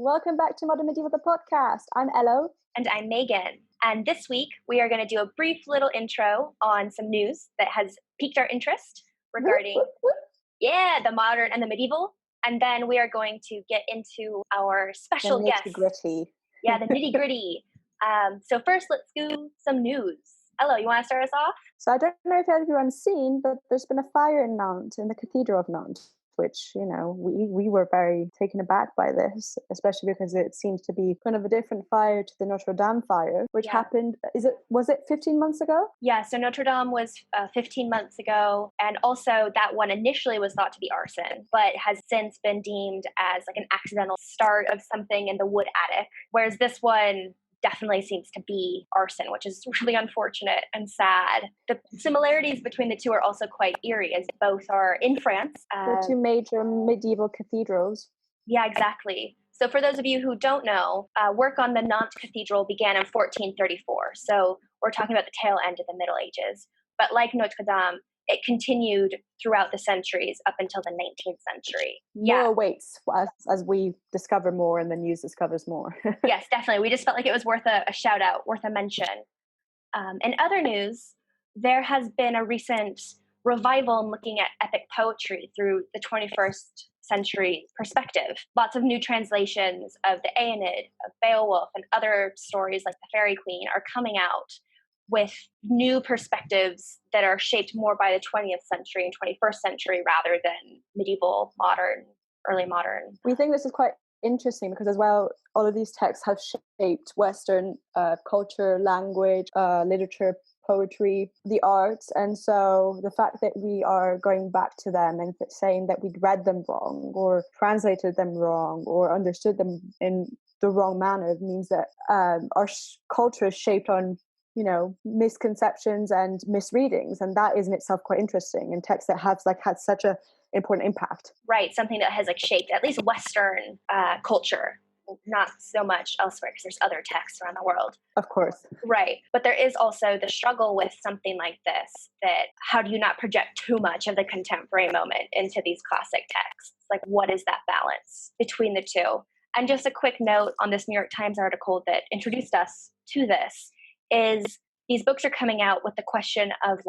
Welcome back to Modern Medieval, the podcast. I'm Ello. And I'm Megan. And this week, we are going to do a brief little intro on some news that has piqued our interest regarding, the modern and the medieval. And then we are going to get into our special guest. The nitty-gritty. Yeah, the nitty-gritty. So first, let's do some news. Ello, you want to start us off? So I don't know if everyone's seen, but there's been a fire in Nantes, in the Cathedral of Nantes, which, you know, we were very taken aback by this, especially because it seems to be kind of a different fire to the Notre Dame fire, which happened, was it 15 months ago? Yeah, so Notre Dame was 15 months ago, and also that one initially was thought to be arson, but has since been deemed as like an accidental start of something in the wood attic, whereas this one definitely seems to be arson, which is really unfortunate and sad. The similarities between the two are also quite eerie, as both are in France. The two major medieval cathedrals. Yeah, exactly. So for those of you who don't know, work on the Nantes Cathedral began in 1434. So we're talking about the tail end of the Middle Ages. But like Notre Dame, it continued throughout the centuries up until the 19th century. More waits as we discover more and the news discovers more. Yes, definitely. We just felt like it was worth a shout out, worth a mention. In other news, there has been a recent revival in looking at epic poetry through the 21st century perspective. Lots of new translations of the Aeneid, of Beowulf, and other stories like the Fairy Queen are coming out with new perspectives that are shaped more by the 20th century and 21st century rather than medieval, modern, early modern. We think this is quite interesting because as well, all of these texts have shaped Western culture, language, literature, poetry, the arts. And so the fact that we are going back to them and saying that we'd read them wrong or translated them wrong or understood them in the wrong manner means that our culture is shaped on, you know, misconceptions and misreadings, and that is in itself quite interesting in texts that have had such a important impact. Right, something that has shaped at least Western culture, not so much elsewhere because there's other texts around the world. Of course. Right, but there is also the struggle with something like this, that how do you not project too much of the contemporary moment into these classic texts? Like, what is that balance between the two? And just a quick note on this New York Times article that introduced us to this is these books are coming out with the question of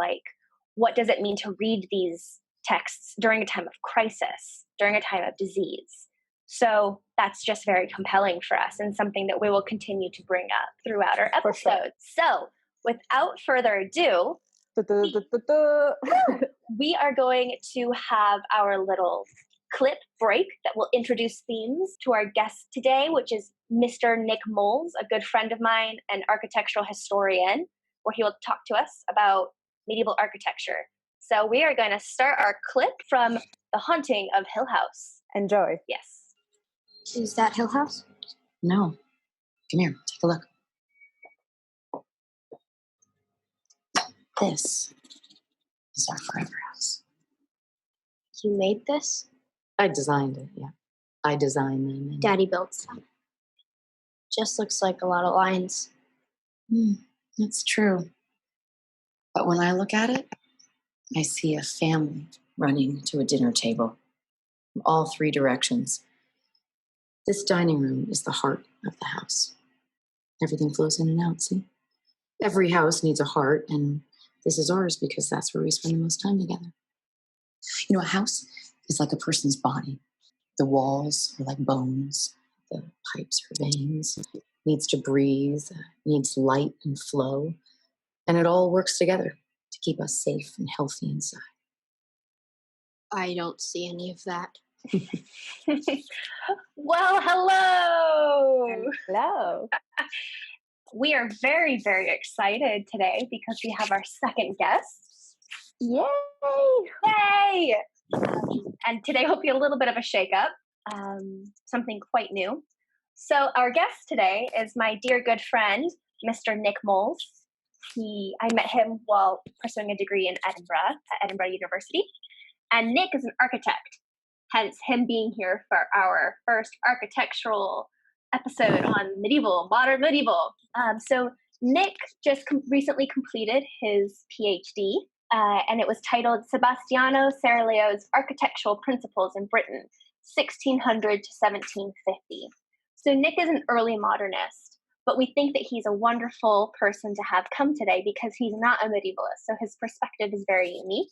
what does it mean to read these texts during a time of crisis, during a time of disease? So that's just very compelling for us and something that we will continue to bring up throughout our episodes. Sure. So without further ado, we are going to have our little clip break that will introduce themes to our guest today, which is Mr. Nick Moles, a good friend of mine, an architectural historian, where he will talk to us about medieval architecture. So we are going to start our clip from The Haunting of Hill House. Enjoy. Yes. Is that Hill House? No. Come here, take a look. This is our forever house. You made this? I designed it, yeah. I designed them. And Daddy built them. Just looks like a lot of lines. That's true. But when I look at it, I see a family running to a dinner table from all three directions. This dining room is the heart of the house. Everything flows in and out, see? Every house needs a heart, and this is ours because that's where we spend the most time together. You know, a house is like a person's body. The walls are like bones. The pipes are veins. It needs to breathe, needs light and flow. And it all works together to keep us safe and healthy inside. I don't see any of that. Well, hello. Hello. We are very, very excited today because we have our second guest. Yay! Yay! And today will be a little bit of a shakeup, something quite new. So our guest today is my dear good friend, Mr. Nick Moles. I met him while pursuing a degree in Edinburgh, at Edinburgh University. And Nick is an architect, hence him being here for our first architectural episode on modern medieval. So Nick just recently completed his PhD, and it was titled Sebastiano Serlio's Architectural Principles in Britain, 1600 to 1750. So Nick is an early modernist, but we think that he's a wonderful person to have come today because he's not a medievalist. So his perspective is very unique.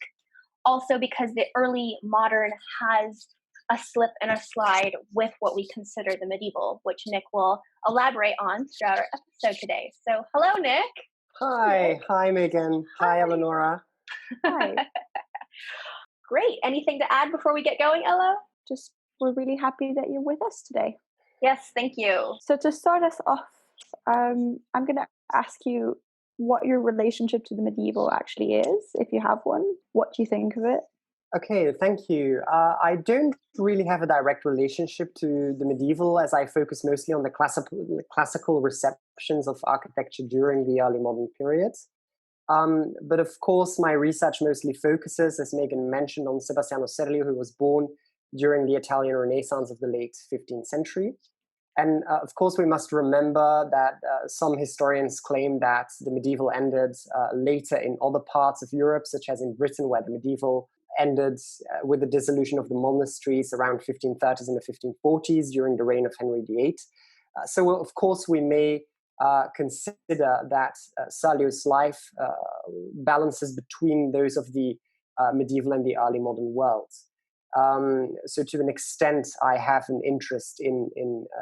Also because the early modern has a slip and a slide with what we consider the medieval, which Nick will elaborate on throughout our episode today. So hello, Nick. Hi, Megan. Hi, Eleonora. Hi. Great. Anything to add before we get going, Elo? Just we're really happy that you're with us today. Yes, thank you. So to start us off, I'm going to ask you what your relationship to the medieval actually is, if you have one. What do you think of it? Okay, thank you. I don't really have a direct relationship to the medieval, as I focus mostly on the classical receptions of architecture during the early modern period. But of course, my research mostly focuses, as Megan mentioned, on Sebastiano Serlio, who was born during the Italian Renaissance of the late 15th century. And of course, we must remember that some historians claim that the medieval ended later in other parts of Europe, such as in Britain, where the medieval ended with the dissolution of the monasteries around 1530s and the 1540s during the reign of Henry VIII. So, of course, we may consider that Serlio's life balances between those of the medieval and the early modern world. So to an extent, I have an interest in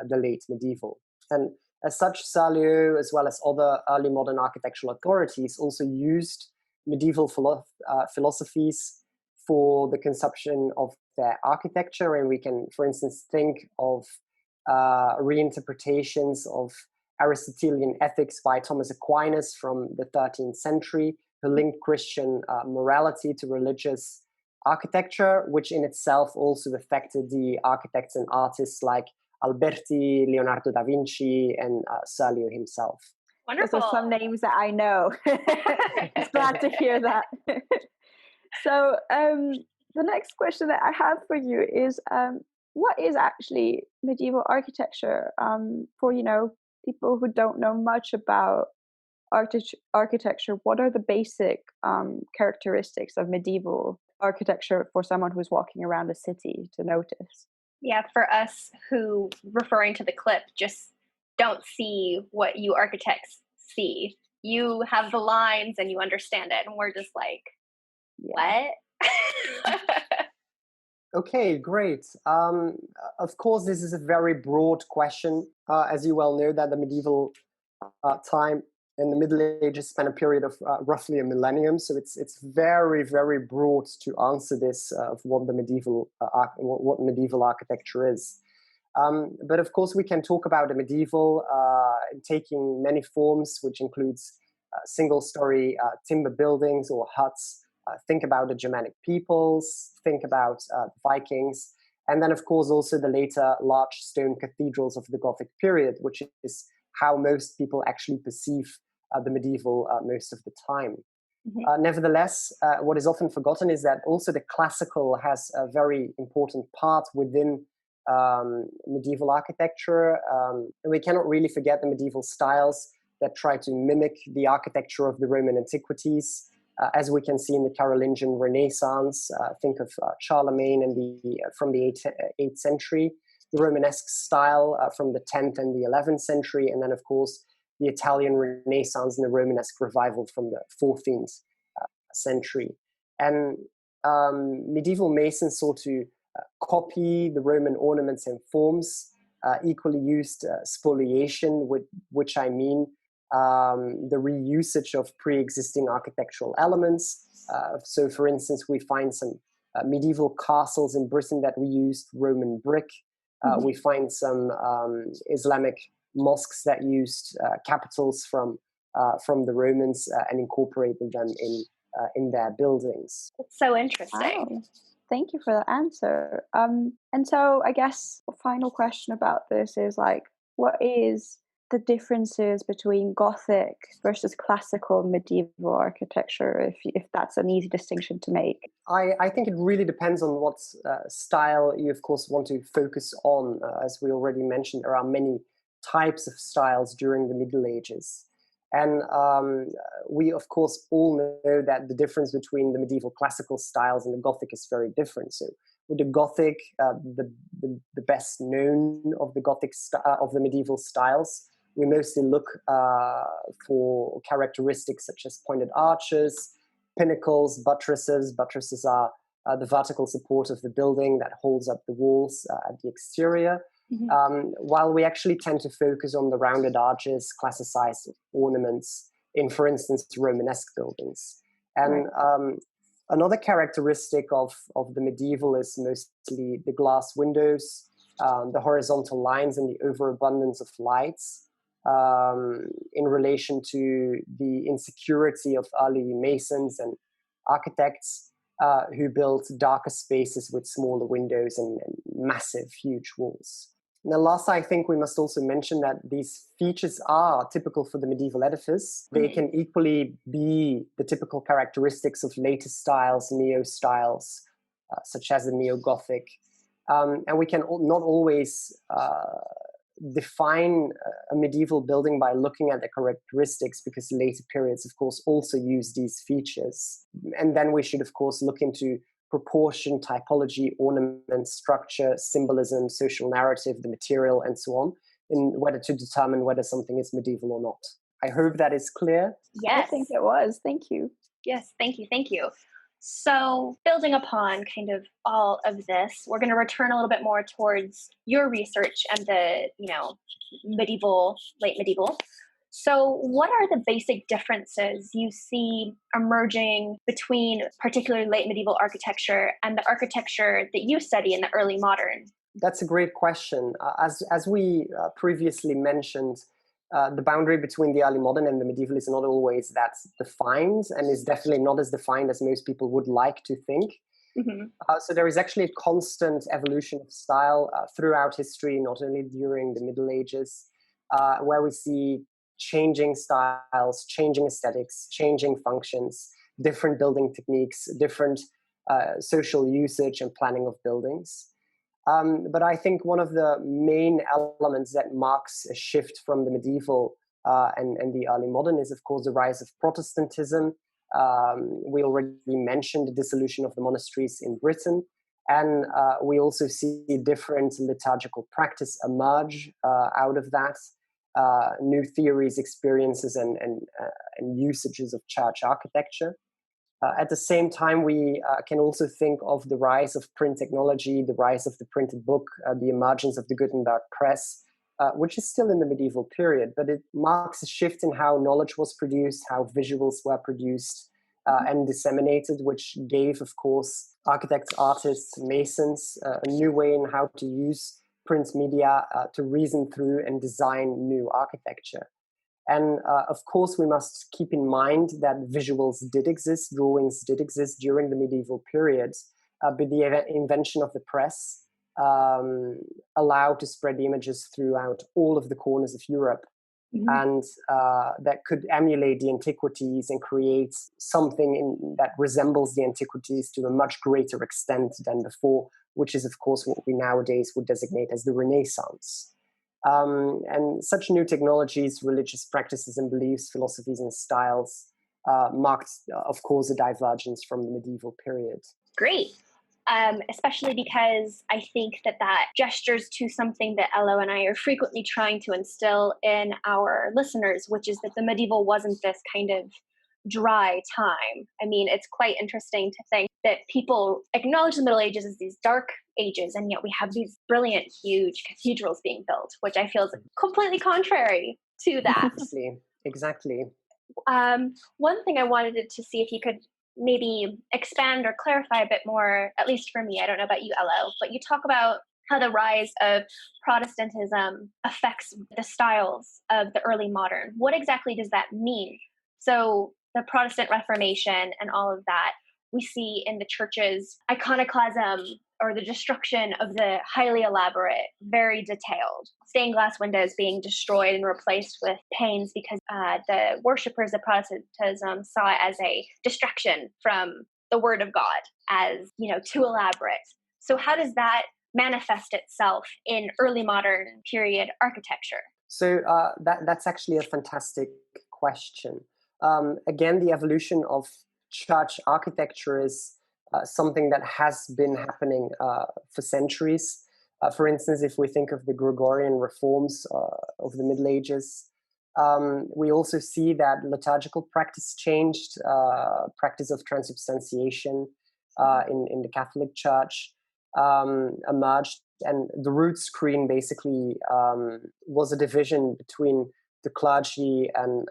the late medieval. And as such, Serlio, as well as other early modern architectural authorities, also used medieval philosophies for the conception of their architecture. And we can, for instance, think of reinterpretations of Aristotelian ethics by Thomas Aquinas from the 13th century, who linked Christian morality to religious architecture, which in itself also affected the architects and artists like Alberti, Leonardo da Vinci, and Serlio himself. Wonderful. Those are some names that I know. It's glad to hear that. So the next question that I have for you is, what is actually medieval architecture? For people who don't know much about architecture, what are the basic characteristics of medieval architecture for someone who's walking around a city to notice? Yeah, for us who, referring to the clip, just don't see what you architects see. You have the lines and you understand it, and we're just like, what? Okay, great. Of course, this is a very broad question. As you well know, that the medieval time and the Middle Ages span a period of roughly a millennium. So it's very, very broad to answer this of what the medieval what medieval architecture is. But of course, we can talk about the medieval taking many forms, which includes single-story timber buildings or huts. Think about the Germanic peoples, think about Vikings, and then, of course, also the later large stone cathedrals of the Gothic period, which is how most people actually perceive the medieval most of the time. Mm-hmm. Nevertheless, what is often forgotten is that also the classical has a very important part within medieval architecture. And we cannot really forget the medieval styles that try to mimic the architecture of the Roman antiquities. As we can see in the Carolingian Renaissance, think of Charlemagne and from the 8th century, the Romanesque style from the 10th and the 11th century, and then, of course, the Italian Renaissance and the Romanesque revival from the 14th century. And medieval masons sought to copy the Roman ornaments and forms, equally used spoliation, which I mean the reusage of pre-existing architectural elements. So, for instance, we find some medieval castles in Britain that reused Roman brick. We find some Islamic mosques that used capitals from the Romans and incorporated them in their buildings. That's so interesting. Wow. Thank you for that answer. And so I guess a final question about this is what is the differences between Gothic versus classical medieval architecture, if that's an easy distinction to make? I think it really depends on what style you, of course, want to focus on. As we already mentioned, there are many types of styles during the Middle Ages. And we, of course, all know that the difference between the medieval classical styles and the Gothic is very different. So with the Gothic, the best known of the Gothic of the medieval styles. We mostly look for characteristics such as pointed arches, pinnacles, buttresses. Buttresses are the vertical support of the building that holds up the walls at the exterior. While we actually tend to focus on the rounded arches, classicized ornaments in, for instance, Romanesque buildings. And another characteristic of the medieval is mostly the glass windows, the horizontal lines, and the overabundance of lights in relation to the insecurity of early masons and architects who built darker spaces with smaller windows and massive, huge walls. Now, last, I think we must also mention that these features are typical for the medieval edifice. They can equally be the typical characteristics of later styles, neo-styles, such as the neo-Gothic. And we can not always define a medieval building by looking at the characteristics, because later periods, of course, also use these features. And then we should, of course, look into proportion, typology, ornament, structure, symbolism, social narrative, the material, and so on, in whether to determine whether something is medieval or not. I hope that is clear. Yes. I think it was. Thank you. Yes, thank you. Thank you. So building upon kind of all of this, we're going to return a little bit more towards your research and the, medieval, late medieval. So what are the basic differences you see emerging between particularly late medieval architecture and the architecture that you study in the early modern? That's a great question. As we previously mentioned, the boundary between the early modern and the medieval is not always that defined, and is definitely not as defined as most people would like to think. So there is actually a constant evolution of style throughout history, not only during the Middle Ages, where we see changing styles, changing aesthetics, changing functions, different building techniques, different social usage and planning of buildings. But I think one of the main elements that marks a shift from the medieval and the early modern is, of course, the rise of Protestantism. We already mentioned the dissolution of the monasteries in Britain. And we also see different liturgical practice emerge out of that. New theories, experiences, and usages of church architecture. At the same time, we can also think of the rise of print technology, the rise of the printed book, the emergence of the Gutenberg press, which is still in the medieval period, but it marks a shift in how knowledge was produced, how visuals were produced and disseminated, which gave, of course, architects, artists, masons a new way in how to use print media to reason through and design new architecture. And of course, we must keep in mind that visuals did exist, drawings did exist during the medieval period, but the invention of the press allowed to spread the images throughout all of the corners of Europe. And that could emulate the antiquities and create something that resembles the antiquities to a much greater extent than before, which is, of course, what we nowadays would designate as the Renaissance. And such new technologies, religious practices and beliefs, philosophies and styles marked, of course, a divergence from the medieval period. Great. Especially because I think that gestures to something that Elo and I are frequently trying to instill in our listeners, which is that the medieval wasn't this kind of dry time. I mean, it's quite interesting to think that people acknowledge the Middle Ages as these dark ages, and yet we have these brilliant, huge cathedrals being built, which I feel is completely contrary to that. Exactly. One thing I wanted to see if you could maybe expand or clarify a bit more, at least for me, I don't know about you, Elo, but you talk about how the rise of Protestantism affects the styles of the early modern. What exactly does that mean? So the Protestant Reformation and all of that, we see in the church's iconoclasm or the destruction of the highly elaborate, very detailed stained glass windows being destroyed and replaced with panes because the worshippers of Protestantism saw it as a distraction from the Word of God, as too elaborate. So how does that manifest itself in early modern period architecture? So that's actually a fantastic question. Again, the evolution of church architecture is something that has been happening for centuries. For instance, if we think of the Gregorian reforms of the Middle Ages, we also see that liturgical practice changed, practice of transubstantiation in the Catholic Church emerged, and the root screen basically was a division between the clergy and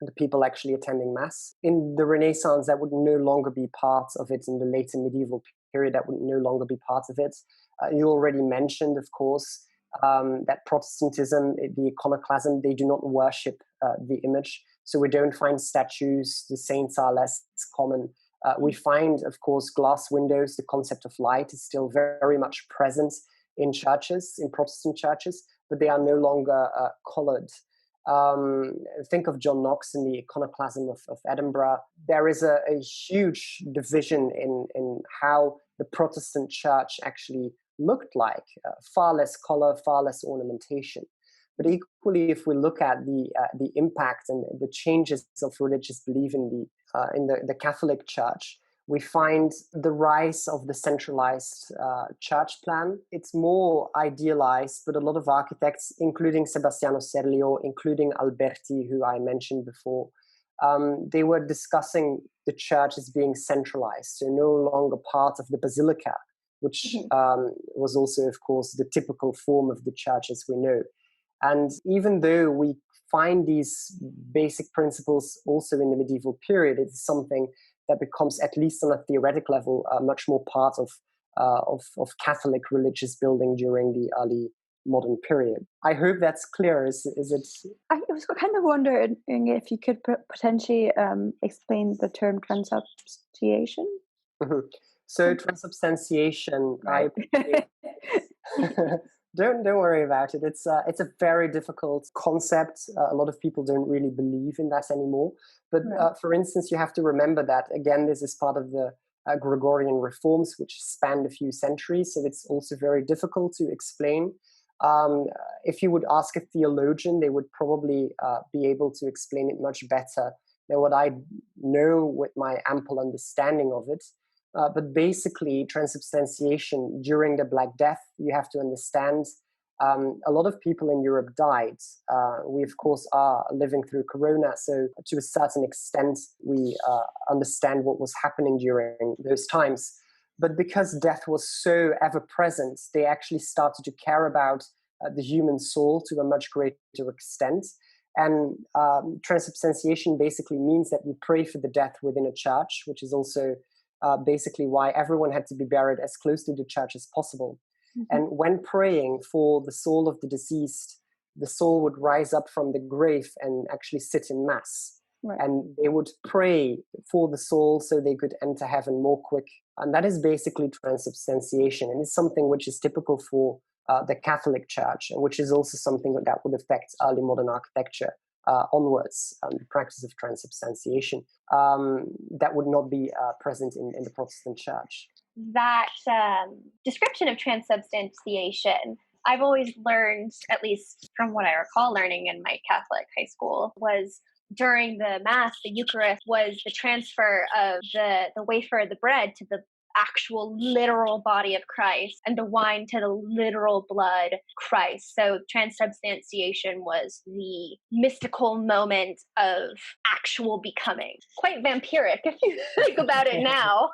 the people actually attending Mass. In the Renaissance, that would no longer be part of it. In the later medieval period, that would no longer be part of it. You already mentioned, of course, that Protestantism, the iconoclasm, they do not worship the image. So we don't find statues, the saints are less common. We find, of course, glass windows. The concept of light is still very much present in churches, in Protestant churches, but they are no longer colored. Think of John Knox in the iconoclasm of Edinburgh. There is a huge division in how the Protestant church actually looked like, far less color, far less ornamentation. But equally, if we look at the impact and the changes of religious belief in the Catholic Church, we find the rise of the centralized church plan. It's more idealized, but a lot of architects, including Sebastiano Serlio, including Alberti, who I mentioned before, they were discussing the church as being centralized, so no longer part of the basilica, which was also, of course, the typical form of the church as we know. And even though we find these basic principles also in the medieval period, it's something that becomes, at least on a theoretic level, much more part of Catholic religious building during the early modern period. I hope that's clear. Is it? I was kind of wondering if you could potentially explain the term transubstantiation. Mm-hmm. So transubstantiation, right. Don't worry about it. It's a very difficult concept. A lot of people don't really believe in that anymore. But for instance, you have to remember that, again, this is part of the Gregorian reforms, which spanned a few centuries. So it's also very difficult to explain. If you would ask a theologian, they would probably be able to explain it much better than what I know with my ample understanding of it. But basically, transubstantiation during the Black Death, you have to understand, a lot of people in Europe died. We, of course, are living through Corona, so to a certain extent, we understand what was happening during those times. But because death was so ever-present, they actually started to care about the human soul to a much greater extent. And transubstantiation basically means that you pray for the death within a church, which is also basically why everyone had to be buried as close to the church as possible. Mm-hmm. And when praying for the soul of the deceased, the soul would rise up from the grave and actually sit in Mass. Right. And they would pray for the soul so they could enter heaven more quick. And that is basically transubstantiation. And it's something which is typical for the Catholic Church, and which is also something that would affect early modern architecture onwards, the practice of transubstantiation, that would not be present in the Protestant Church. That description of transubstantiation, I've always learned, at least from what I recall learning in my Catholic high school, was during the Mass, the Eucharist was the transfer of the wafer, the bread, to the actual literal body of Christ, and the wine to the literal blood Christ. So transubstantiation was the mystical moment of actual becoming. Quite vampiric if you think about it now.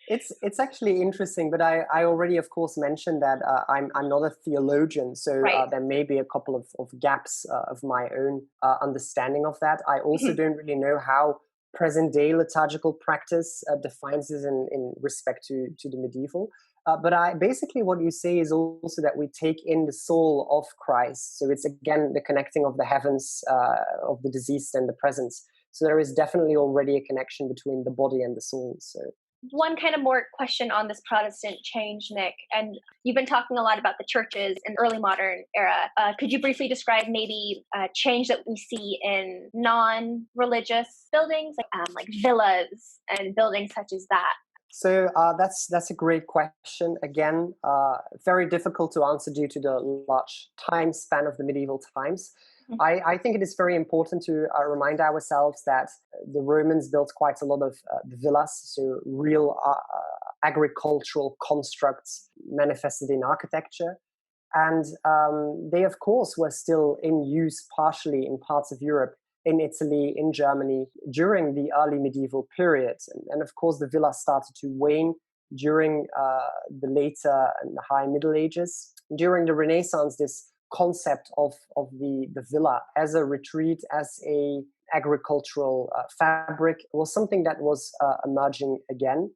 It's actually interesting, but I already, of course, mentioned that I'm not a theologian, so there may be a couple of gaps of my own understanding of that. I also don't really know how present-day liturgical practice defines this in respect to the medieval. But basically what you say is also that we take in the soul of Christ. So it's, again, the connecting of the heavens of the deceased and the present. So there is definitely already a connection between the body and the soul. So one kind of more question on this Protestant change, Nick, and you've been talking a lot about the churches in early modern era. Could you briefly describe maybe a change that we see in non-religious buildings, like villas and buildings such as that? So that's a great question. Again, very difficult to answer due to the large time span of the medieval times. I think it is very important to remind ourselves that the Romans built quite a lot of villas, so real agricultural constructs manifested in architecture. And they, of course, were still in use partially in parts of Europe, in Italy, in Germany, during the early medieval period. And of course, the villa started to wane during the later and high Middle Ages. During the Renaissance, this concept of the villa as a retreat, as a agricultural fabric was something that was emerging again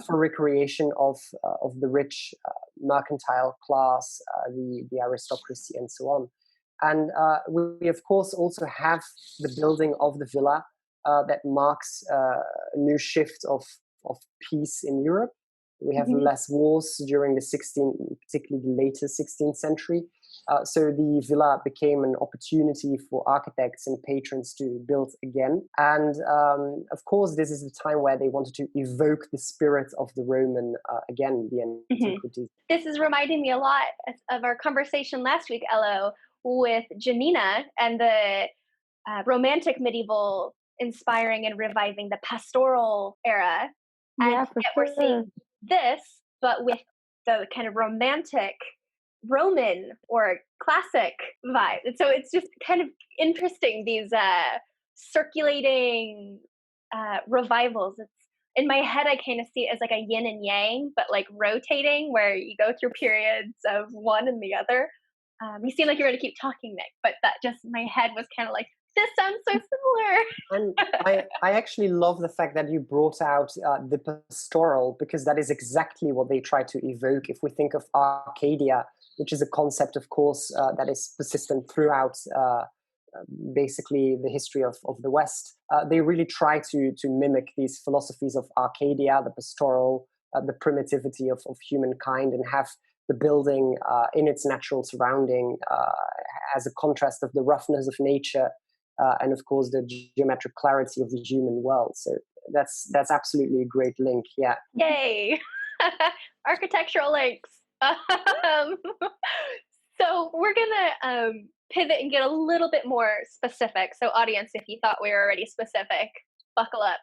for recreation of the rich mercantile class, the aristocracy, and so on. And we, of course, also have the building of the villa that marks a new shift of peace in Europe. We have less wars during the particularly the later 16th century. So the villa became an opportunity for architects and patrons to build again. And of course, this is the time where they wanted to evoke the spirit of the Roman, again, the antiquity. This is reminding me a lot of our conversation last week, Elo, with Janina and the romantic medieval inspiring and reviving the pastoral era. And Yeah, yet for we're sure. seeing this, but with the kind of romantic Roman or classic vibe. And so it's just kind of interesting, these circulating revivals. It's, in my head, I kind of see it as like a yin and yang, but like rotating, where you go through periods of one and the other. You seem like you're going to keep talking, Nick, but that just, my head was kind of like, this sounds so similar. And I actually love the fact that you brought out the pastoral, because that is exactly what they try to evoke. If we think of Arcadia, which is a concept, of course, that is persistent throughout basically the history of the West, they really try to mimic these philosophies of Arcadia, the pastoral, the primitivity of humankind, and have the building in its natural surrounding as a contrast of the roughness of nature and, of course, the geometric clarity of the human world. So that's absolutely a great link. Yeah. Yay! Architectural links. So we're gonna pivot and get a little bit more specific. So, audience, if you thought we were already specific, buckle up.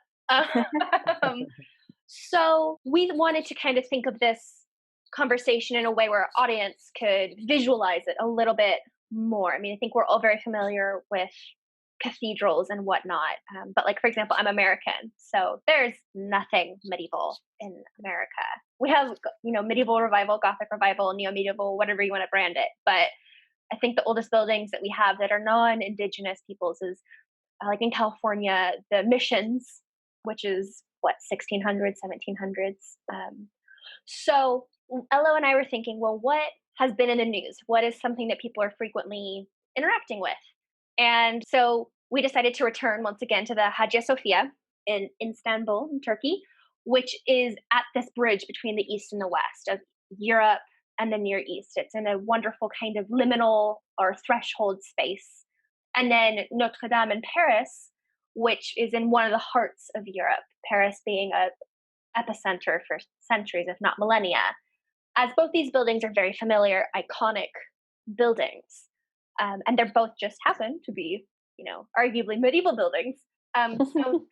So we wanted to kind of think of this conversation in a way where our audience could visualize it a little bit more. I mean, I think we're all very familiar with cathedrals and whatnot. But like, for example, I'm American, so there's nothing medieval in America. We have, medieval revival, Gothic revival, neo-medieval, whatever you want to brand it. But I think the oldest buildings that we have that are non-indigenous peoples is like in California, the missions, which is 1600s, 1700s. So Elo and I were thinking, well, what has been in the news? What is something that people are frequently interacting with? And so we decided to return once again to the Hagia Sophia in Istanbul, in Turkey, which is at this bridge between the East and the West of Europe and the Near East. It's in a wonderful kind of liminal or threshold space. And then Notre Dame in Paris, which is in one of the hearts of Europe, Paris being a epicenter for centuries, if not millennia, as both these buildings are very familiar, iconic buildings. And they're both just happen to be, arguably medieval buildings. So,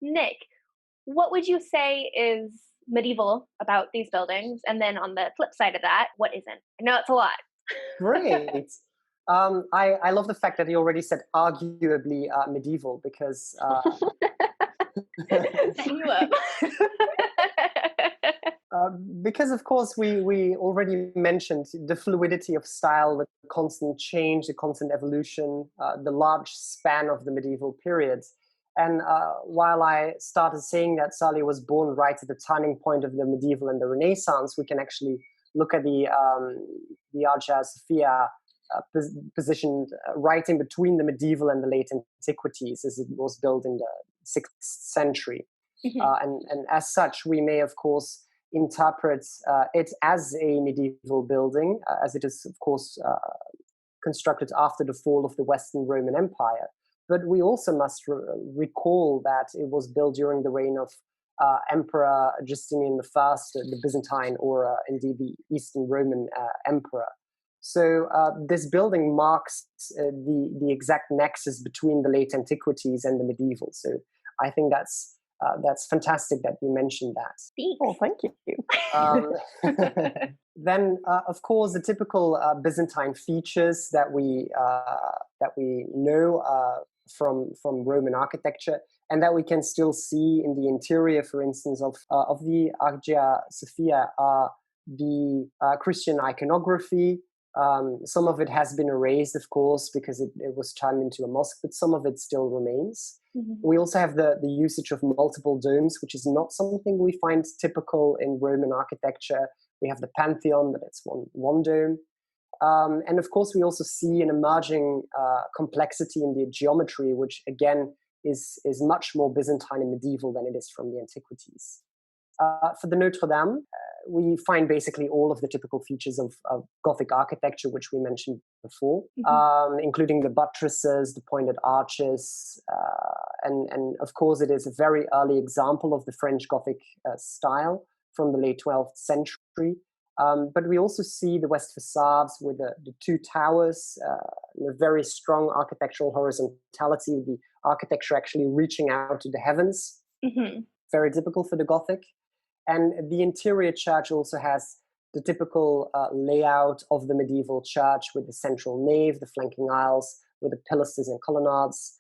Nick, what would you say is medieval about these buildings? And then on the flip side of that, what isn't? I know it's a lot. Great. I love the fact that you already said arguably medieval, because Setting you up. Because, of course, we already mentioned the fluidity of style, the constant change, the constant evolution, the large span of the medieval periods. And while I started saying that Salih was born right at the turning point of the medieval and the Renaissance, we can actually look at the Hagia Sophia positioned right in between the medieval and the late antiquities, as it was built in the 6th century. And as such, we may, of course, interpret it as a medieval building, as it is, of course, constructed after the fall of the Western Roman Empire. But we also must recall that it was built during the reign of Emperor Justinian I, the Byzantine, or indeed the Eastern Roman Emperor. So this building marks the exact nexus between the late antiquities and the medieval. So I think that's fantastic that you mentioned that. Oh, thank you. Then, of course, the typical Byzantine features that we know from Roman architecture, and that we can still see in the interior, for instance, of the Hagia Sophia, are the Christian iconography. Some of it has been erased, of course, because it was turned into a mosque, but some of it still remains. Mm-hmm. We also have the usage of multiple domes, which is not something we find typical in Roman architecture. We have the Pantheon, but it's one dome. And of course, we also see an emerging complexity in the geometry, which again is much more Byzantine and medieval than it is from the antiquities. For the Notre Dame, we find basically all of the typical features of Gothic architecture, which we mentioned before, including the buttresses, the pointed arches, and of course it is a very early example of the French Gothic style from the late 12th century. But we also see the west facades with the two towers, a very strong architectural horizontality, with the architecture actually reaching out to the heavens, very typical for the Gothic. And the interior church also has the typical layout of the medieval church, with the central nave, the flanking aisles, with the pilasters and colonnades,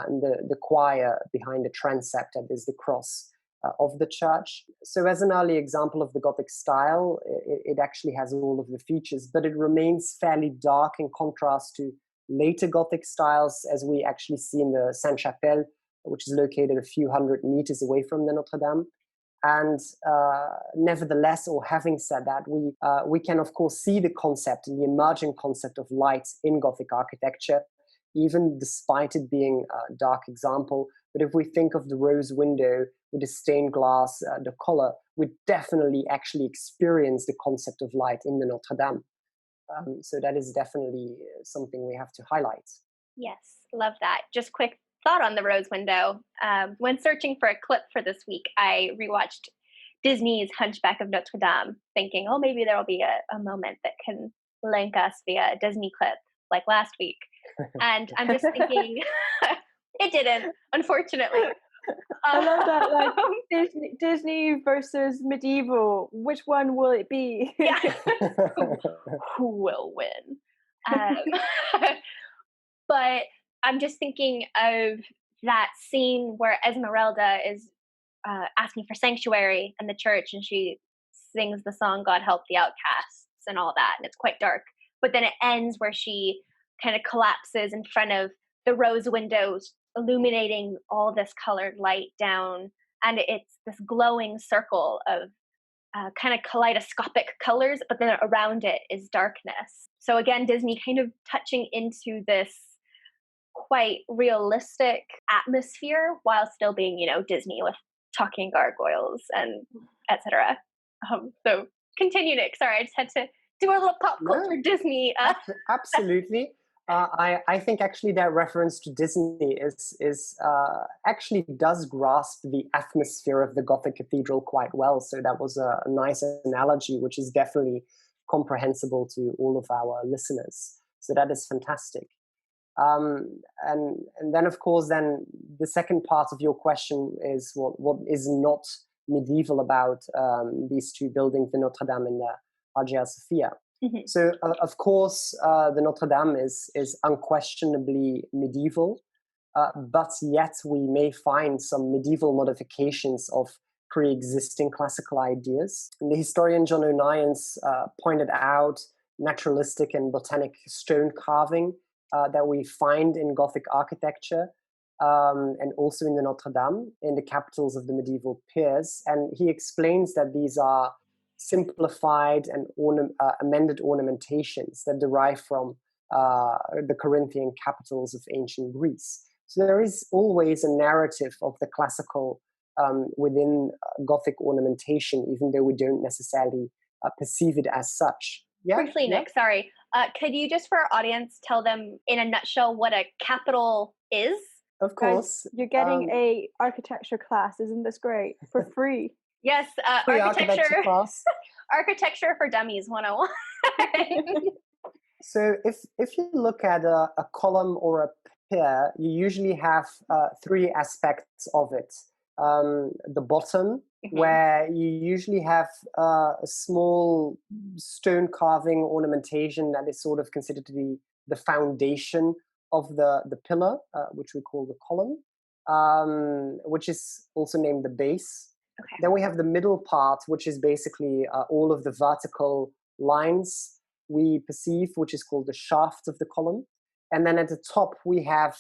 and the choir behind the transept, that is the cross of the church. So as an early example of the Gothic style, it actually has all of the features, but it remains fairly dark in contrast to later Gothic styles, as we actually see in the Sainte-Chapelle, which is located a few hundred meters away from the Notre Dame. And nevertheless, or having said that, we can of course see the concept and the emerging concept of light in Gothic architecture, even despite it being a dark example. But if we think of the rose window with the stained glass, the color, we definitely actually experience the concept of light in the Notre Dame. So that is definitely something we have to highlight. Yes, love that. Just quick thought on the rose window. When searching for a clip for this week, I rewatched Disney's Hunchback of Notre Dame, thinking, oh, maybe there will be a moment that can link us via a Disney clip like last week. And I'm just thinking, it didn't, unfortunately. I love that, like Disney versus medieval. Which one will it be? Yeah. Who will win? But I'm just thinking of that scene where Esmeralda is asking for sanctuary in the church, and she sings the song "God Help the Outcasts" and all that, and it's quite dark. But then it ends where she kind of collapses in front of the rose windows, illuminating all this colored light down, and it's this glowing circle of kind of kaleidoscopic colors, but then around it is darkness. So again, Disney kind of touching into this quite realistic atmosphere while still being, Disney with talking gargoyles and etc. So continue, Nick. Sorry, I just had to do a little pop culture Disney. Absolutely. I think actually that reference to Disney is actually does grasp the atmosphere of the Gothic cathedral quite well. So that was a nice analogy, which is definitely comprehensible to all of our listeners. So that is fantastic. And then of course, then the second part of your question is what is not medieval about these two buildings, the Notre Dame and the Hagia Sophia. Mm-hmm. So of course, the Notre Dame is unquestionably medieval, but yet we may find some medieval modifications of pre-existing classical ideas. And the historian John O'Niens pointed out naturalistic and botanic stone carving that we find in Gothic architecture and also in the Notre Dame, in the capitals of the medieval peers. And he explains that these are simplified and amended ornamentations that derive from the Corinthian capitals of ancient Greece. So there is always a narrative of the classical within Gothic ornamentation, even though we don't necessarily perceive it as such. Yeah? Briefly, Nick, sorry. Could you just for our audience tell them in a nutshell what a capital is? Of course. Guys, you're getting a architecture class. Isn't this great? For free. Yes, architecture class. Architecture for Dummies 101. So if you look at a column or a pier, you usually have three aspects of it. The bottom, where you usually have a small stone carving ornamentation that is sort of considered to be the foundation of the pillar, which we call the column, which is also named the base. Okay. Then we have the middle part, which is basically all of the vertical lines we perceive, which is called the shaft of the column. And then at the top, we have,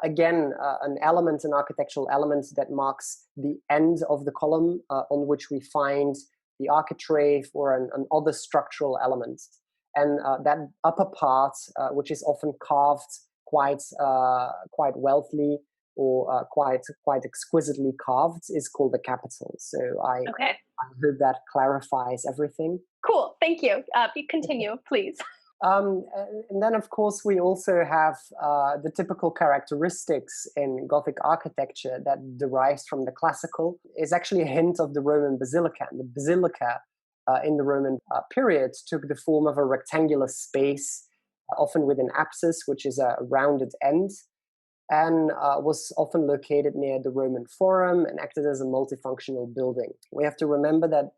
again, an element, an architectural element that marks the end of the column on which we find the architrave or an other structural element. And that upper part, which is often carved quite wealthily or quite exquisitely carved, is called the capital. So I hope that clarifies everything. Cool, thank you. You continue, please. And then, of course, we also have the typical characteristics in Gothic architecture that derives from the classical. Is actually a hint of the Roman basilica. And the basilica in the Roman period took the form of a rectangular space, often with an apsis, which is a rounded end, and was often located near the Roman Forum and acted as a multifunctional building. We have to remember that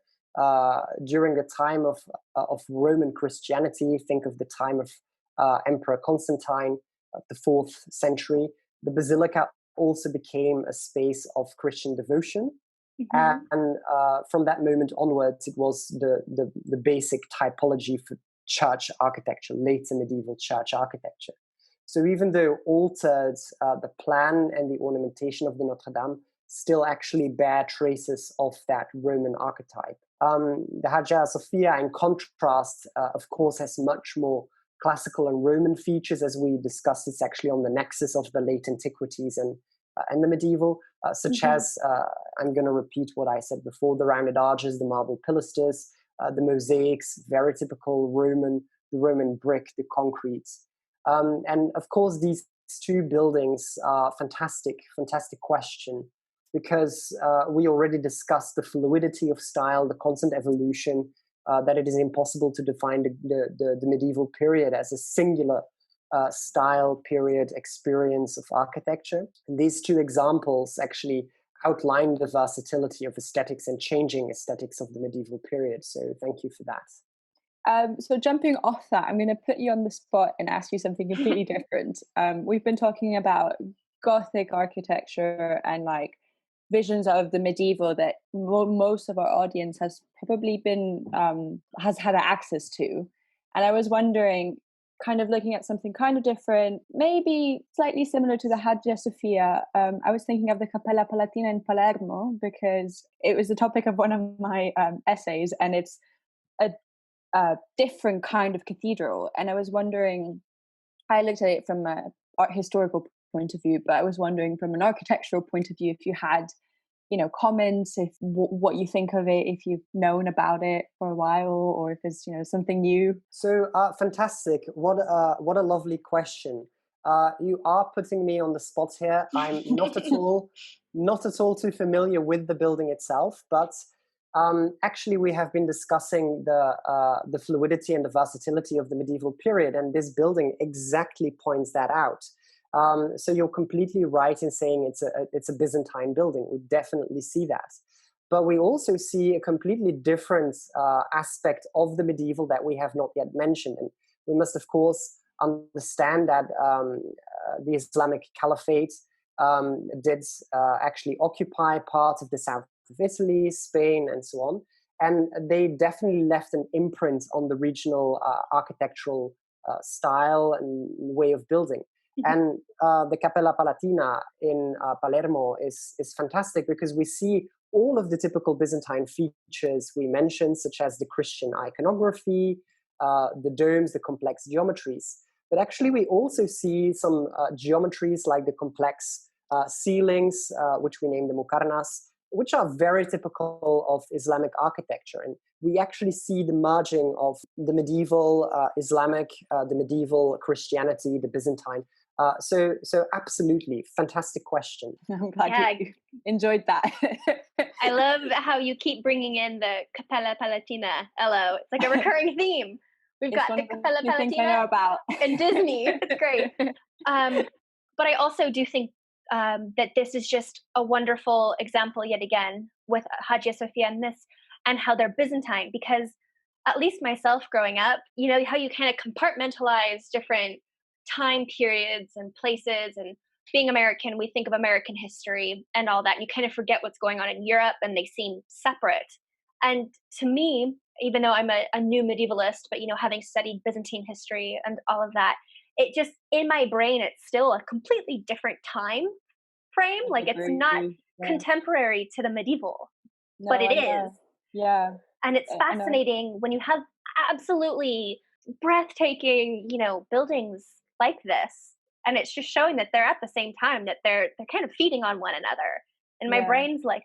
during the time of Roman Christianity, think of the time of Emperor Constantine of the 4th century, the basilica also became a space of Christian devotion. And from that moment onwards, it was the basic typology for church architecture, later medieval church architecture. So even though altered, the plan and the ornamentation of the Notre Dame still actually bear traces of that Roman archetype. The Hagia Sophia, in contrast, of course, has much more classical and Roman features, as we discussed. It's actually on the nexus of the late antiquities and the medieval, such as, I'm going to repeat what I said before, the rounded arches, the marble pilasters, the mosaics, very typical Roman, the Roman brick, the concrete. And of course, these two buildings are fantastic question, because we already discussed the fluidity of style, the constant evolution, that it is impossible to define the medieval period as a singular style, period, experience of architecture. And these two examples actually outline the versatility of aesthetics and changing aesthetics of the medieval period. So thank you for that. So jumping off that, I'm going to put you on the spot and ask you something completely different. We've been talking about Gothic architecture and like visions of the medieval that most of our audience has probably been has had access to. And I was wondering, kind of looking at something kind of different, maybe slightly similar to the Hagia Sophia. I was thinking of the Cappella Palatina in Palermo, because it was the topic of one of my essays, and it's a different kind of cathedral. And I was wondering, I looked at it from an art historical point of view, but I was wondering from an architectural point of view, if you had, comments, if what you think of it, if you've known about it for a while, or if it's, something new. So fantastic. What a lovely question. You are putting me on the spot here. I'm not at all too familiar with the building itself, but actually we have been discussing the fluidity and the versatility of the medieval period, and this building exactly points that out. So you're completely right in saying it's a Byzantine building. We definitely see that. But we also see a completely different aspect of the medieval that we have not yet mentioned. And we must, of course, understand that the Islamic Caliphate did actually occupy parts of the south of Italy, Spain, and so on. And they definitely left an imprint on the regional architectural style and way of building. And the Cappella Palatina in Palermo is fantastic, because we see all of the typical Byzantine features we mentioned, such as the Christian iconography, the domes, the complex geometries. But actually, we also see some geometries like the complex ceilings, which we name the mukarnas, which are very typical of Islamic architecture. And we actually see the merging of the medieval Islamic, the medieval Christianity, the Byzantine. So absolutely, fantastic question. I'm glad you enjoyed that. I love how you keep bringing in the Cappella Palatina. Hello, it's like a recurring theme. We've It's got one the of the Capella few things I know Palatina about. and Disney. It's great. But I also do think that this is just a wonderful example yet again with Hagia Sophia and this, and how they're Byzantine, because at least myself growing up, you know how you kind of compartmentalize different time periods and places, and being American, we think of American history and all that, and you kind of forget what's going on in Europe and they seem separate. And to me, even though I'm a new medievalist, but you know, having studied Byzantine history and all of that, it just, in my brain, it's still a completely different time frame. I Like, it's agree. not Yeah. contemporary to the medieval, No, but it yeah. is. Yeah. And it's I know. fascinating when you have absolutely breathtaking, you know, buildings like this. And it's just showing that they're at the same time, that they're kind of feeding on one another. And my Yeah. brain's like,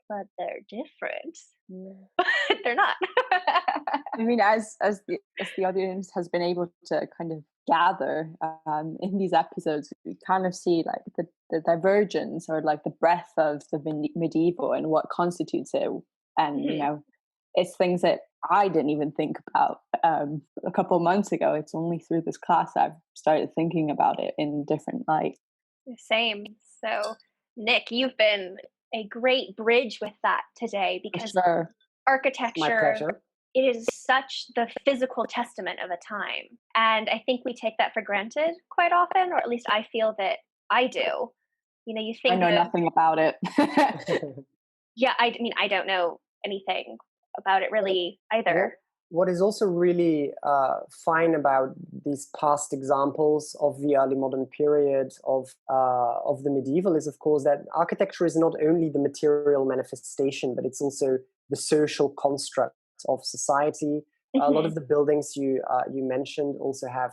but they're different. Yeah. But they're not. I mean, as the audience has been able to kind of gather in these episodes, we kind of see like the divergence, or like the breadth of the medieval and what constitutes it. And you know, it's things that I didn't even think about a couple of months ago. It's only through this class I've started thinking about it in different light. Same. So, Nick, you've been a great bridge with that today, because Sure. architecture, My pleasure. it is such the physical testament of a time. And I think we take that for granted quite often, or at least I feel that I do. You know, you think I know nothing about it. Yeah, I mean, I don't know anything about it really either. What is also really fine about these past examples of the early modern period of the medieval is, of course, that architecture is not only the material manifestation, but it's also the social construct of society. A lot of the buildings you mentioned also have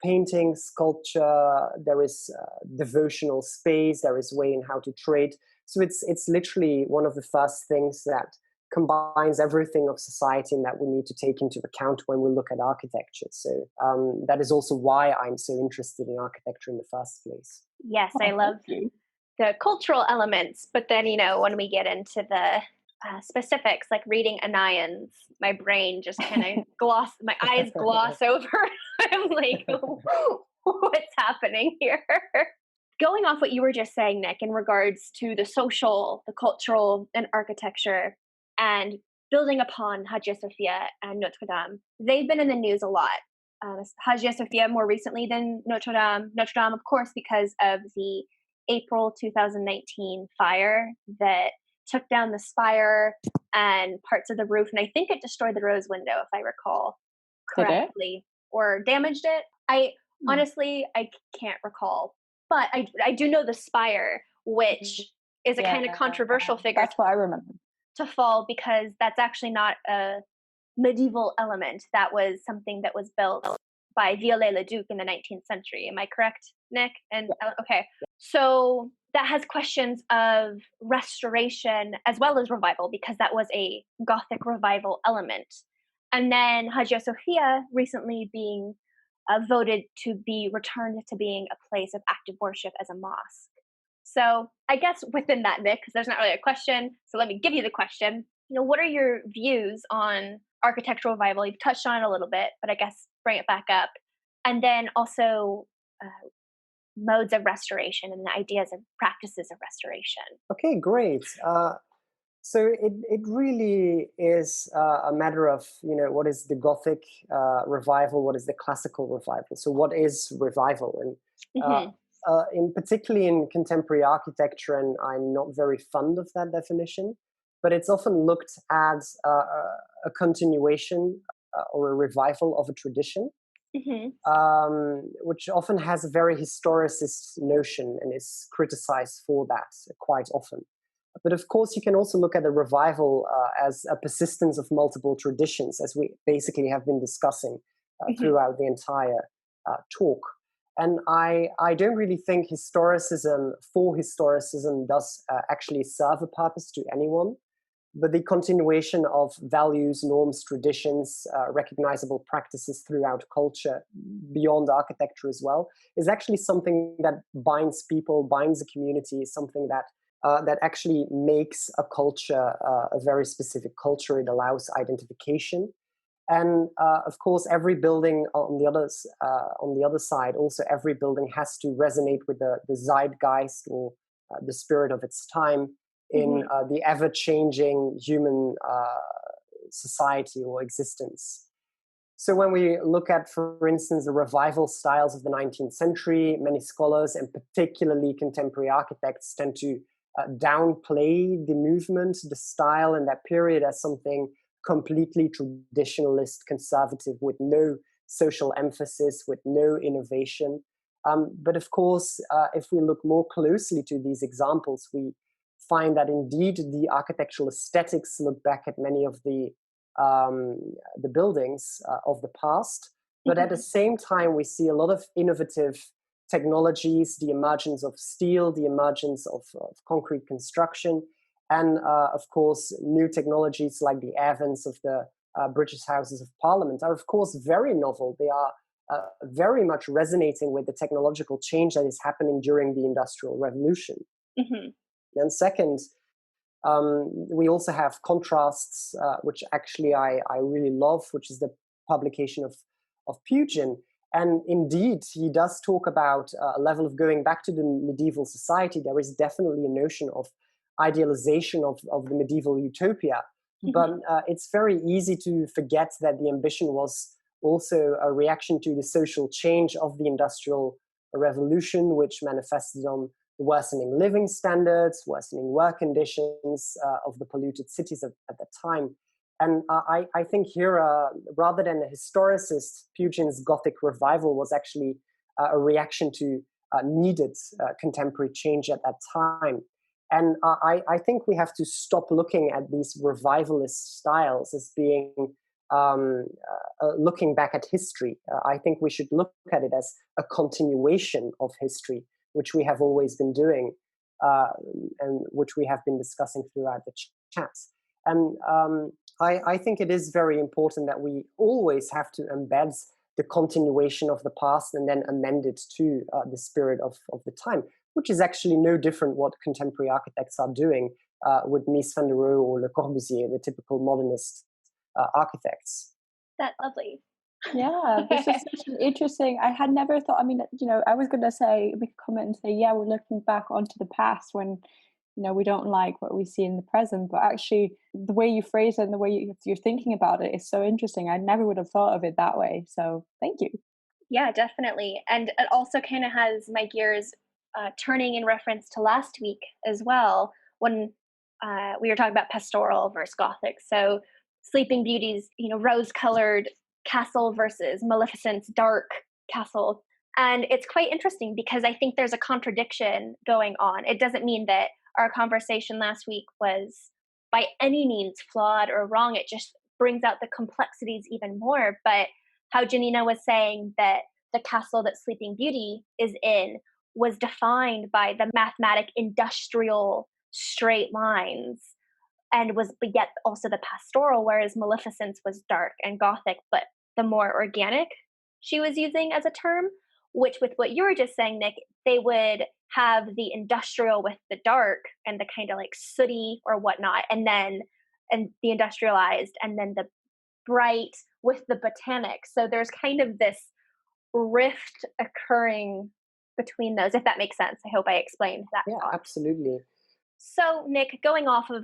painting, sculpture. There is devotional space. There is way in how to trade. So it's literally one of the first things that combines everything of society and that we need to take into account when we look at architecture. So that is also why I'm so interested in architecture in the first place. Yes, I love the cultural elements, but then, you know, when we get into the specifics, like reading Anaians, my brain just kind of my eyes gloss over. I'm like, what's happening here? Going off what you were just saying, Nick, in regards to the social, the cultural, and architecture, and building upon Hagia Sophia and Notre Dame, they've been in the news a lot. Hagia Sophia more recently than Notre Dame. Notre Dame, of course, because of the April 2019 fire that took down the spire and parts of the roof, and I think it destroyed the rose window, if I recall correctly, or damaged it. Honestly, I can't recall, but I do know the spire, which is a kind of controversial figure. That's what I remember. To fall, because that's actually not a medieval element. That was something that was built by Viollet-le-Duc in the 19th century. Am I correct, Nick? And okay, so that has questions of restoration as well as revival, because that was a Gothic revival element. And then Hagia Sophia recently being voted to be returned to being a place of active worship as a mosque. So I guess within that, Nick, because there's not really a question, so let me give you the question. You know, what are your views on architectural revival? You've touched on it a little bit, but I guess bring it back up. And then also modes of restoration and the ideas and practices of restoration. Okay, great. So it really is a matter of, you know, what is the Gothic revival? What is the classical revival? So what is revival? And in particularly in contemporary architecture, and I'm not very fond of that definition, but it's often looked at a continuation or a revival of a tradition, which often has a very historicist notion and is criticized for that quite often. But of course, you can also look at a revival as a persistence of multiple traditions, as we basically have been discussing throughout the entire talk. And I don't really think historicism does actually serve a purpose to anyone. But the continuation of values, norms, traditions, recognizable practices throughout culture, beyond architecture as well, is actually something that binds people, binds a community, something that that actually makes a culture a very specific culture. It allows identification. And of course, every building on the other side, also every building has to resonate with the zeitgeist or the spirit of its time in the ever-changing human society or existence. So when we look at, for instance, the revival styles of the 19th century, many scholars and particularly contemporary architects tend to downplay the movement, the style in that period as something completely traditionalist, conservative, with no social emphasis, with no innovation. But of course, if we look more closely to these examples, we find that indeed the architectural aesthetics look back at many of the buildings of the past. But at the same time, we see a lot of innovative technologies, the emergence of steel, the emergence of concrete construction, and of course, new technologies like the air vents of the British Houses of Parliament are, of course, very novel. They are very much resonating with the technological change that is happening during the Industrial Revolution. And second, we also have contrasts, which actually I really love, which is the publication of Pugin. And indeed, he does talk about a level of going back to the medieval society. There is definitely a notion of idealization of the medieval utopia. But it's very easy to forget that the ambition was also a reaction to the social change of the Industrial Revolution, which manifested on worsening living standards, worsening work conditions of the polluted cities at the time. And I think here, rather than a historicist, Pugin's Gothic revival was actually a reaction to needed contemporary change at that time. And I think we have to stop looking at these revivalist styles as being looking back at history. I think we should look at it as a continuation of history, which we have always been doing, and which we have been discussing throughout the chats. And I think it is very important that we always have to embed the continuation of the past and then amend it to the spirit of the time, which is actually no different what contemporary architects are doing with Mies van der Rohe or Le Corbusier, the typical modernist architects. That's lovely. Yeah, this is such an interesting. I had never thought. I mean, I was going to say, we could comment and say, yeah, we're looking back onto the past when, we don't like what we see in the present. But actually, the way you phrase it and the way you're thinking about it is so interesting. I never would have thought of it that way. So thank you. Yeah, definitely. And it also kind of has my gears turning in reference to last week as well, when we were talking about pastoral versus Gothic. So Sleeping Beauty's, rose-colored castle versus Maleficent's dark castle. And it's quite interesting because I think there's a contradiction going on. It doesn't mean that our conversation last week was by any means flawed or wrong. It just brings out the complexities even more. But how Janina was saying that the castle that Sleeping Beauty is in was defined by the mathematic industrial straight lines, and was yet also the pastoral, whereas Maleficent's was dark and Gothic, but the more organic she was using as a term, which with what you were just saying, Nick, they would have the industrial with the dark and the kind of like sooty or whatnot, and the industrialized, and then the bright with the botanic. So there's kind of this rift occurring between those, if that makes sense. I hope I explained that. Yeah, absolutely. So Nick, going off of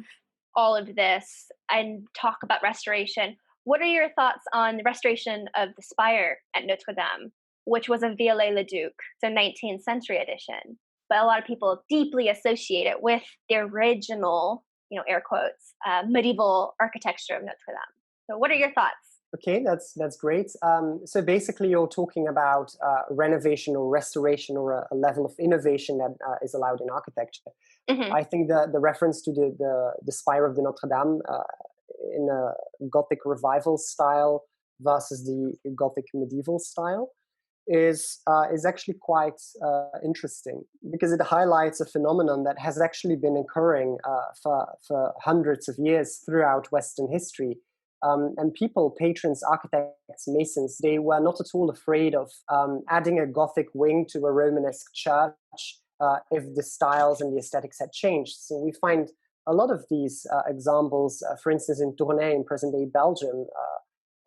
all of this and talk about restoration, what are your thoughts on the restoration of the spire at Notre Dame, which was a Viollet-le-Duc, so 19th century edition? But a lot of people deeply associate it with the original, air quotes, medieval architecture of Notre Dame. So what are your thoughts? Okay, that's great. So basically, you're talking about renovation or restoration, or a level of innovation that is allowed in architecture. I think the reference to the spire of the Notre Dame in a Gothic revival style versus the Gothic medieval style is actually quite interesting, because it highlights a phenomenon that has actually been occurring for hundreds of years throughout Western history. And people, patrons, architects, masons, they were not at all afraid of adding a Gothic wing to a Romanesque church if the styles and the aesthetics had changed. So we find a lot of these examples, for instance, in Tournai in present-day Belgium,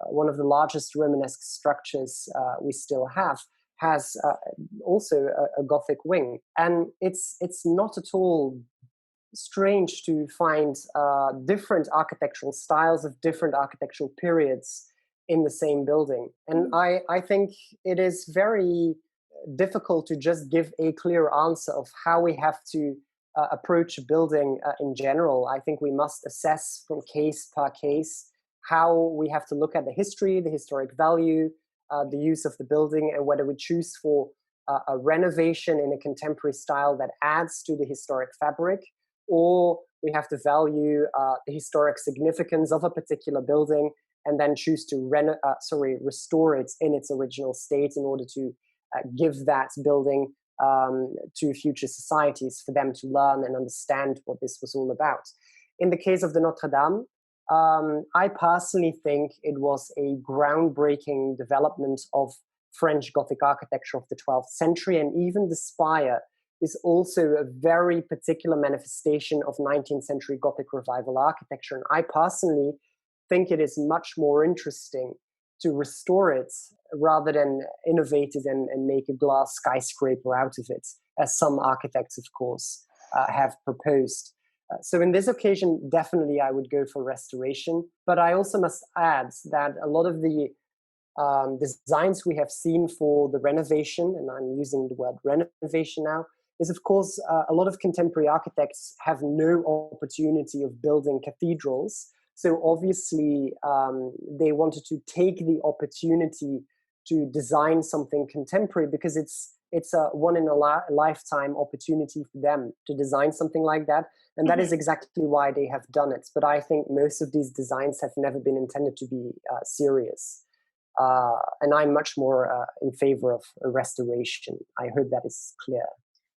one of the largest Romanesque structures we still have, has also a Gothic wing. And it's not at all strange to find different architectural styles of different architectural periods in the same building. And I think it is very difficult to just give a clear answer of how we have to approach a building in general. I think we must assess from case per case how we have to look at the history, the historic value, the use of the building, and whether we choose for a renovation in a contemporary style that adds to the historic fabric, or we have to value the historic significance of a particular building and then choose to restore it in its original state in order to give that building to future societies for them to learn and understand what this was all about. In the case of the Notre Dame, I personally think it was a groundbreaking development of French Gothic architecture of the 12th century, and even the spire is also a very particular manifestation of 19th century Gothic revival architecture. And I personally think it is much more interesting to restore it rather than innovate it and make a glass skyscraper out of it, as some architects, of course, have proposed. So in this occasion, definitely I would go for restoration. But I also must add that a lot of the designs we have seen for the renovation, and I'm using the word renovation now, is of course a lot of contemporary architects have no opportunity of building cathedrals. So obviously they wanted to take the opportunity to design something contemporary because it's a one in a lifetime opportunity for them to design something like that. And that is exactly why they have done it. But I think most of these designs have never been intended to be serious. And I'm much more in favor of a restoration. I hope that is clear.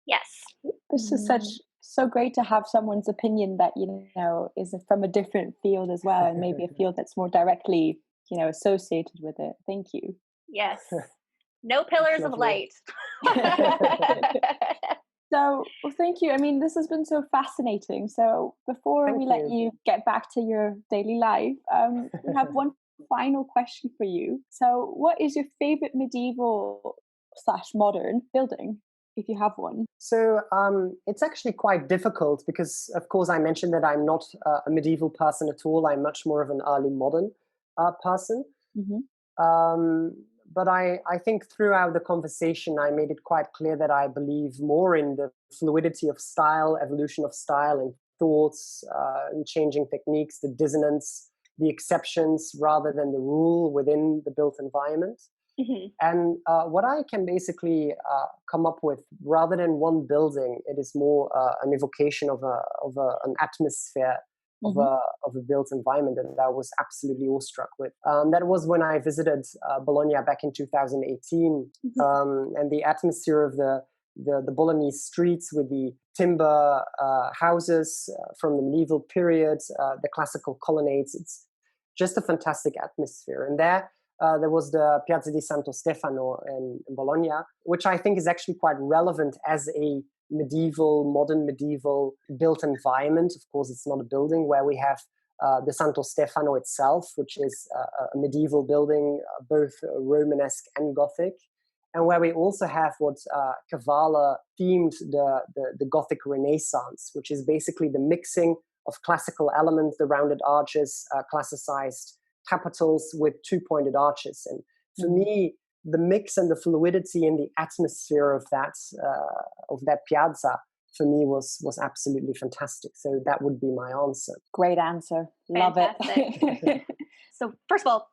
Yes. This is so great to have someone's opinion that, is from a different field as well, and maybe a field that's more directly, associated with it. Thank you. Yes. No pillars of light. So, well, thank you. I mean, this has been so fascinating. So before we let you get back to your daily life, we have one final question for you. So what is your favorite medieval/modern building, if you have one? So it's actually quite difficult because, of course, I mentioned that I'm not a medieval person at all. I'm much more of an early modern person. But I think throughout the conversation, I made it quite clear that I believe more in the fluidity of style, evolution of style and thoughts, and changing techniques, the dissonance, the exceptions rather than the rule within the built environment. And what I can basically come up with, rather than one building, it is more an evocation of an atmosphere of a built environment that I was absolutely awestruck with. That was when I visited Bologna back in 2018, and the atmosphere of the Bolognese streets with the timber houses from the medieval period, the classical colonnades. It's just a fantastic atmosphere. And there was the Piazza di Santo Stefano in Bologna, which I think is actually quite relevant as a modern medieval built environment. Of course, it's not a building, where we have the Santo Stefano itself, which is a medieval building, both Romanesque and Gothic, and where we also have what Cavala themed the Gothic Renaissance, which is basically the mixing of classical elements, the rounded arches, classicized capitals with two-pointed arches. And for me, the mix and the fluidity and the atmosphere of that piazza, for me, was absolutely fantastic. So that would be my answer. Great answer. Love it. So first of all,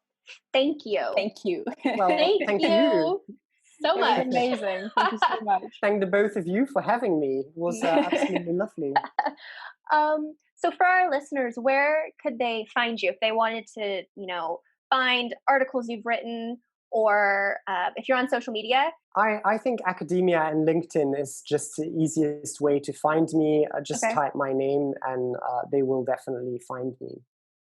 thank you. Thank you. Well, thank you so much. Amazing. Thank you so much. Thank the both of you for having me. It was absolutely lovely. So for our listeners, where could they find you if they wanted to, find articles you've written, or if you're on social media? I think academia and LinkedIn is just the easiest way to find me. Just type my name and they will definitely find me.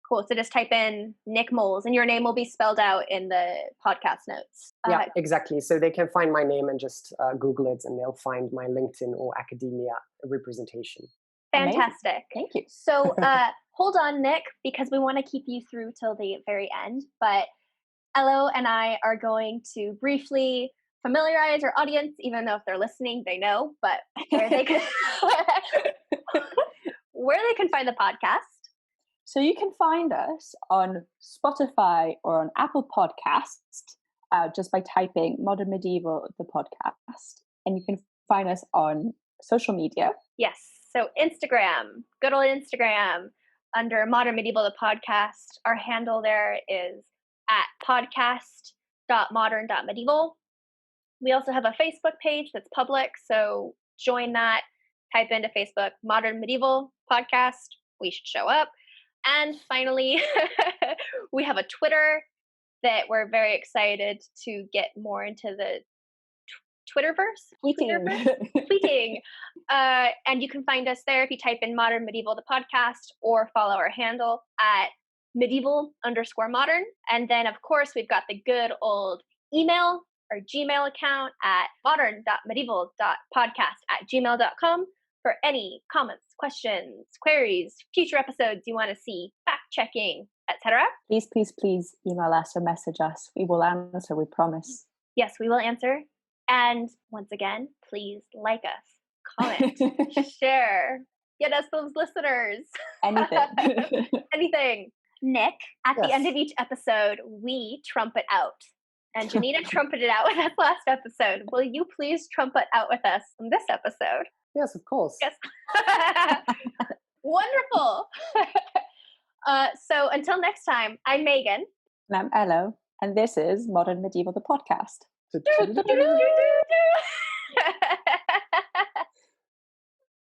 Cool. So just type in Nick Moles and your name will be spelled out in the podcast notes. Yeah, exactly. So they can find my name and just Google it and they'll find my LinkedIn or academia representation. Fantastic. Amazing. Thank you. So hold on, Nick, because we want to keep you through till the very end. But Elo and I are going to briefly familiarize our audience, even though if they're listening, they know, but where they can, where they can find the podcast. So you can find us on Spotify or on Apple Podcasts just by typing Modern Medieval, the podcast. And you can find us on social media. Yes. So Instagram, good old Instagram, under Modern Medieval, the podcast. Our handle there is at podcast.modern.medieval. We also have a Facebook page that's public. So join that. Type into Facebook, Modern Medieval Podcast. We should show up. And finally, we have a Twitter that we're very excited to get more into the Twitterverse? Tweeting. And you can find us there if you type in Modern Medieval, the podcast, or follow our handle at medieval_modern. And then, of course, we've got the good old email or Gmail account at modern.medieval.podcast@gmail.com for any comments, questions, queries, future episodes you want to see, fact-checking, etc. Please, please, please email us or message us. We will answer, we promise. Yes, we will answer. And once again, please like us, comment, share, get us those listeners. Anything. Anything. Nick, at the end of each episode, we trumpet out. And Janita trumpeted out with us last episode. Will you please trumpet out with us in this episode? Yes, of course. Yes. Wonderful. So until next time, I'm Megan. And I'm Elo. And this is Modern Medieval, the podcast.